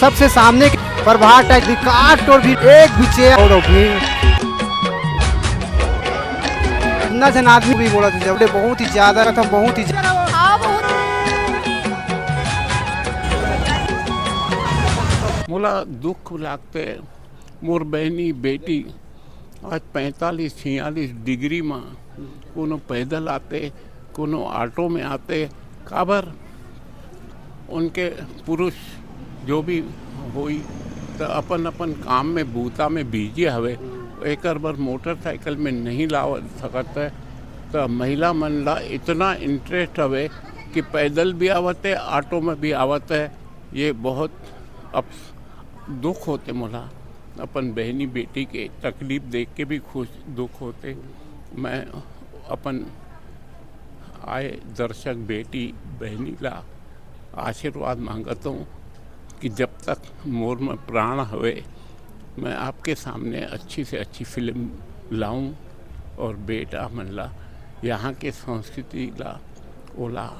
सबसे सामने प्रभात टाइप विकास और भी एक भी चेयर और भी इतना जन आदमी भी बोला था जब बहुत ही ज्यादा था, बहुत ही मोला दुख लागते मोर बहनी बेटी आज 45-46 डिग्री में कोनो पैदल आते कोनो ऑटो में आते काबर उनके पुरुष जो भी होई तो अपन अपन काम में बूता में बिजी हवे एक बार मोटरसाइकिल में नहीं ला सकत है तो महिला मन ला इतना इंटरेस्ट हवे कि पैदल भी आवते ऑटो में भी आवत है। ये बहुत अब दुख होते मोला अपन बहनी बेटी के तकलीफ देख के भी खुश दुख होते। मैं अपन आए दर्शक बेटी बहनी ला आशीर्वाद मांगता हूँ कि जब तक मोर में प्राण हवे मैं आपके सामने अच्छी से अच्छी फिल्म लाऊं और बेटा मन ला यहाँ के संस्कृति ला ओला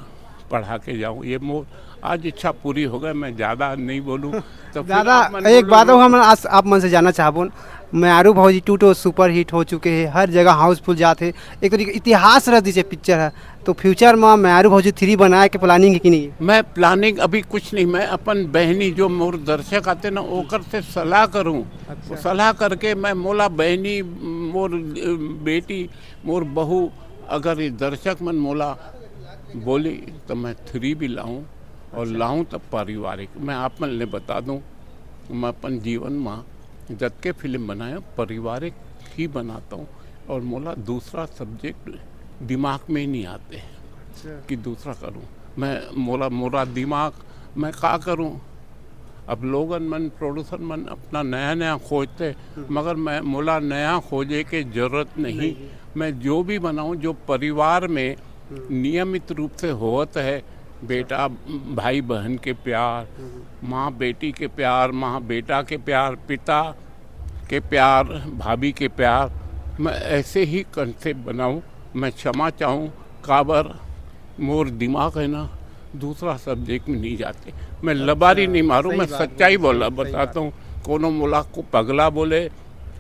पढ़ा के जाऊँ। ये मोर आज इच्छा पूरी हो गई, मैं ज़्यादा नहीं बोलूँ तो दादा एक बात हम आज आप मन से जानना चाहबो म्यारू भौजी 2 तो सुपर हिट हो चुके हैं, हर जगह हाउसफुल जाते एक तरीके इतिहास रह दीजिए पिक्चर है तो फ्यूचर में म्यारू भौजी 3 बनाए के प्लानिंग है कि नहीं? मैं प्लानिंग अभी कुछ नहीं, मैं अपन बहनी जो मोर दर्शक आते ना ओकर से सलाह करूं। अच्छा। सलाह करके मैं मोला बहनी मोर बेटी मोर बहू अगर ये दर्शक मन मोला बोली तो मैं 3 भी लाऊं और लाऊं तब पारिवारिक। मैं आप मन ने बता दूं मैं अपन जीवन में जब के फिल्म बनाया पारिवारिक ही बनाता हूँ और मोला दूसरा सब्जेक्ट दिमाग में ही नहीं आते हैं कि दूसरा करूँ। मैं मोरा दिमाग मैं क्या करूँ। अब लोगन मन प्रोड्यूसर मन अपना नया नया खोजते मगर मैं मोला नया खोजे के जरूरत नहीं। मैं जो भी बनाऊँ जो परिवार में नियमित रूप से होता है, बेटा भाई बहन के प्यार, माँ बेटी के प्यार, माँ बेटा के प्यार, पिता के प्यार, भाभी के प्यार, मैं ऐसे ही कंसेप्ट बनाऊं। मैं क्षमा चाहूँ काबर मोर दिमाग है ना दूसरा सब्जेक्ट में नहीं जाते। मैं लबारी नहीं मारूं, मैं सच्चाई बोला बताता हूँ। कोनो मोला को पगला बोले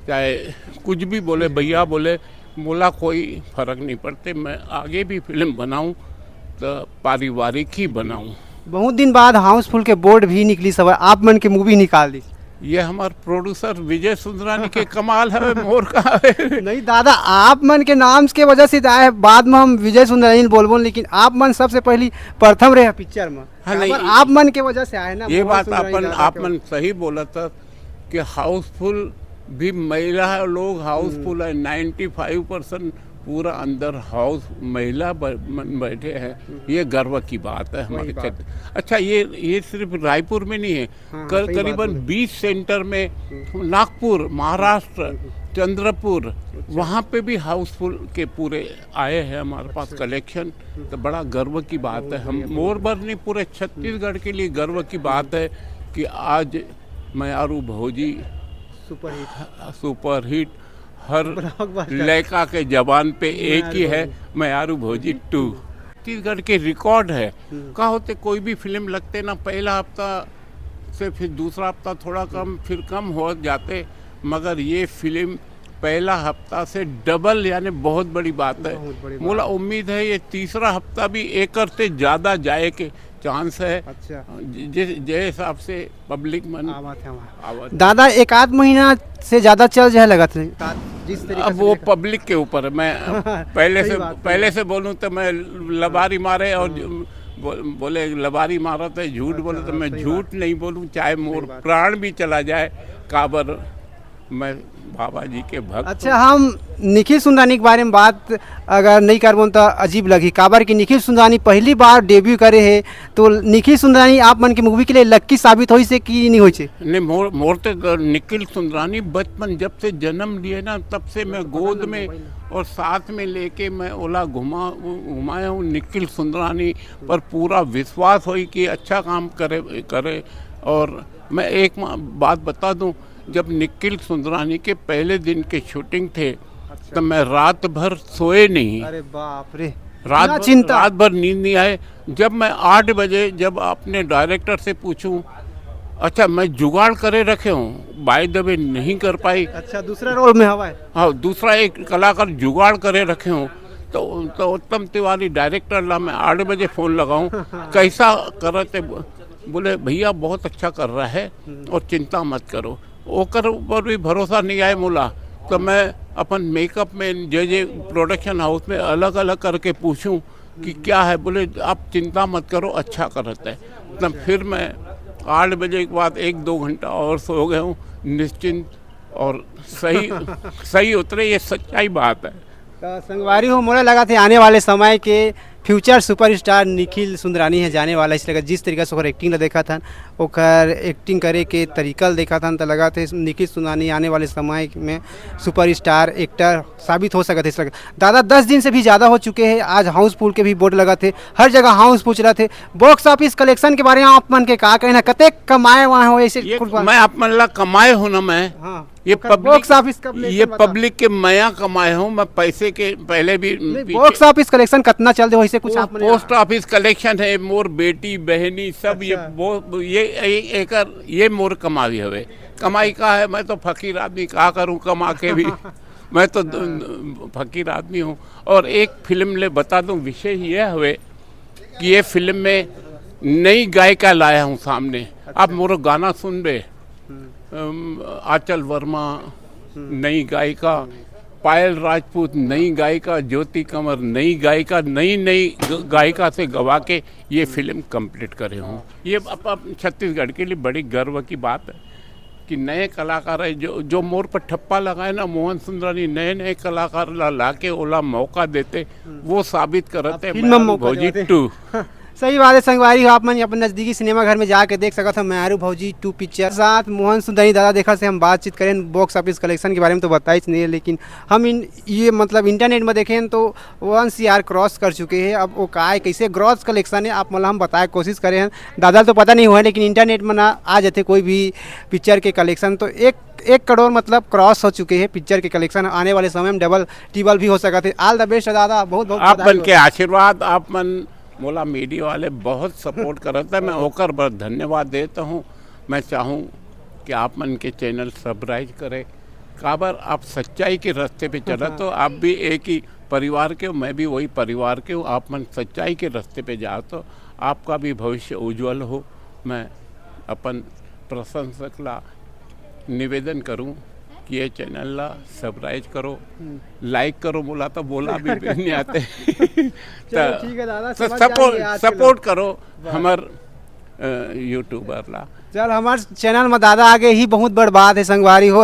चाहे कुछ भी बोले भैया बोले मोला कोई फर्क नहीं पड़ते। मैं आगे भी फिल्म बनाऊं तो पारिवारिक ही बनाऊं। बहुत दिन बाद हाउसफुल के बोर्ड भी निकली सब आप मन के मूवी निकाल दी। ये हमारे प्रोड्यूसर विजय सुंदरानी के कमाल है मोर का है। नहीं दादा आप मन के नाम के वजह से आए बाद में हम विजय सुंदरानी बोलबो लेकिन आप मन सबसे पहली प्रथम रहे पिक्चर में। हाँ, नहीं, आप मन के वजह से आए ना। ये बात आप मन सही बोला था कि हाउसफुल भी महिला लोग हाउसफुल है। 95% पूरा अंदर हाउस महिला बैठे हैं। ये गर्व की बात है हमारे क्षेत्र। अच्छा ये सिर्फ रायपुर में नहीं है। करीबन 20 सेंटर में नागपुर महाराष्ट्र चंद्रपुर वहाँ पे भी हाउसफुल के पूरे आए हैं हमारे पास कलेक्शन। तो बड़ा गर्व की बात है। हम मोर भर नहीं पूरे छत्तीसगढ़ के लिए गर्व की बात है कि आज म्यारू भौजी सुपर हिट हर लड़का के जबान पे एक ही है म्यारू भौजी 2। छत्तीसगढ़ के रिकॉर्ड है। क्या होते कोई भी फिल्म लगते ना पहला हफ्ता से फिर दूसरा हफ्ता थोड़ा कम फिर कम हो जाते मगर ये फिल्म पहला हफ्ता से डबल यानी बहुत बड़ी बात है। मोला उम्मीद है ये तीसरा हफ्ता भी एक से ज़्यादा जाए के चांस है। अच्छा। जिस हिसाब से पब्लिक मन आवत दादा 1 महीना से ज़्यादा चल जाए लगा था जिस तरीके अब वो पब्लिक के ऊपर है। मैं पहले से बोलूँ तो मैं लबारी मारे और बोले लबारी मारा तो झूठ बोले तो मैं झूठ नहीं बोलूँ चाहे मोर प्राण भी चला जाए काबर मैं बाबा जी के भक्त। अच्छा हम निखिल सुंदरानी के बारे में बात अगर नहीं करबो तो अजीब लगी काबर कि निखिल सुंदरानी पहली बार डेब्यू करे है तो निखिल सुंदरानी आप मन की मूवी के लिए लक्की साबित होई से कि नहीं होई छे? नहीं मोर तो निखिल सुंदरानी बचपन जब से जन्म लिए ना तब से मैं गोद में और साथ में लेके मैं ओला घुमाया हूँ। निखिल सुंदरानी पर पूरा विश्वास हुई कि अच्छा काम करे। और मैं एक बात बता दूँ जब निखिल सुंदरानी के पहले दिन के शूटिंग थे तो मैं रात भर सोए नहीं। अरे बाप रे रात भर नींद नहीं आए। जब मैं 8 बजे जब अपने डायरेक्टर से पूछूं अच्छा मैं जुगाड़ करे रखे हूँ, बाय द वे नहीं कर पाई। अच्छा, दूसरा रोल में हवा है। हाँ, दूसरा एक कलाकार जुगाड़ करे रखे हूँ। तो उत्तम तिवारी डायरेक्टर ला मैं 8 बजे फ़ोन लगाऊं, कैसा कर रहे थे? बोले भैया बहुत अच्छा कर रहा है और चिंता मत करो। ओकर ऊपर भी भरोसा नहीं आए मोला, तो मैं अपन मेकअप में जे प्रोडक्शन हाउस में अलग अलग करके पूछूं कि क्या है। बोले आप चिंता मत करो, अच्छा करते हैं। तब फिर मैं 8 बजे के बाद 1-2 घंटा और सो गया हूँ निश्चिंत, और सही सही उतरे। ये सच्चाई बात है। तो संगवारी हो, मोला लगा थे आने वाले समय के फ्यूचर सुपरस्टार निखिल सुंदरानी है जाने वाला। इस लगा जिस तरीका से ओकर एक्टिंग ला देखा था, ओकर एक्टिंग करे के तरीका ला देखा था, तो लगा थे निखिल सुंदरानी आने वाले समय में सुपरस्टार एक्टर साबित हो सकते। इस लगा दादा 10 दिन से भी ज़्यादा हो चुके हैं। आज हाउसफुल के भी बोर्ड लगा थे, हर जगह हाउस पूछ रहे थे। बॉक्स ऑफिस कलेक्शन के बारे में आप मन के का कहना, कते कमाए वहाँ हो ऐसे? मैं आप मन ला कमाए हूँ ना मैं। हाँ, ये बॉक्स ऑफिस कब ये पब्लिक के मया कमाए हूँ मैं, पैसे के पहले भी। बॉक्स ऑफिस कलेक्शन कितना चल दे, वैसे कुछ आप पोस्ट ऑफिस कलेक्शन है, मोर बेटी बहनी सब। अच्छा। ये मोर कमाई हवे। कमाई का है, मैं तो फकीर आदमी का करूँ कमा के भी। मैं तो फकीर आदमी हूँ। और एक फिल्म ले बता दूँ, विषय ये हवे कि ये फिल्म में नई गायिका लाया हूँ सामने। आप मोर गाना सुन बे। आंचल वर्मा नई गायिका, पायल राजपूत नई गायिका, ज्योति कमर नई गायिका, नई गायिका से गवा के ये फिल्म कंप्लीट करे हूँ। ये अब छत्तीसगढ़ के लिए बड़ी गर्व की बात है कि नए कलाकार है जो मोर पर ठप्पा लगाए ना, मोहन सुंदरानी नए कलाकार ला के ओला मौका देते, वो साबित करते फिल्म भौजी 2। सही बात है संगवारी हो, आप मन अपने नज़दीकी सिनेमा घर में जाके देख सकते हो मैरू भौजी 2 पिक्चर। साथ मोहन सुंदरी दादा देखा से हम बातचीत करें बॉक्स ऑफिस कलेक्शन के बारे में तो बताई नहीं है, लेकिन हम ये मतलब इंटरनेट में देखें तो 1 CR क्रॉस कर चुके हैं। अब वो का है कैसे ग्रॉस कलेक्शन है, आप मतलब हम बताए कोशिश करें हैं दादा तो पता नहीं हुआ है, लेकिन इंटरनेट में ना आ जाते कोई भी पिक्चर के कलेक्शन तो 1 करोड़ मतलब क्रॉस हो चुके हैं पिक्चर के कलेक्शन। आने वाले समय में डबल टिबल भी हो सकते। ऑल द बेस्ट दादा, बहुत बहुत आप मन के आशीर्वाद, आप मन मोला मीडिया वाले बहुत सपोर्ट करता है, मैं ओकर बहुत धन्यवाद देता हूँ। मैं चाहूँ कि आप मन के चैनल सब्सक्राइब करें, काबर आप सच्चाई के रास्ते पे चला तो आप भी एक ही परिवार के हो, मैं भी वही परिवार के हूँ। आप मन सच्चाई के रास्ते पे जाओ तो आपका भी भविष्य उज्जवल हो। मैं अपन प्रशंसक ला निवेदन करूँ कि ये चैनल ला सब्सक्राइब करो, लाइक करो। बोला तो बोला भी नहीं आते। ठीक है दादा, सपोर्ट करो हमार यूट्यूबर ला। चल हमारे चैनल में दादा आगे ही बहुत बड़ बात है संगवारी हो।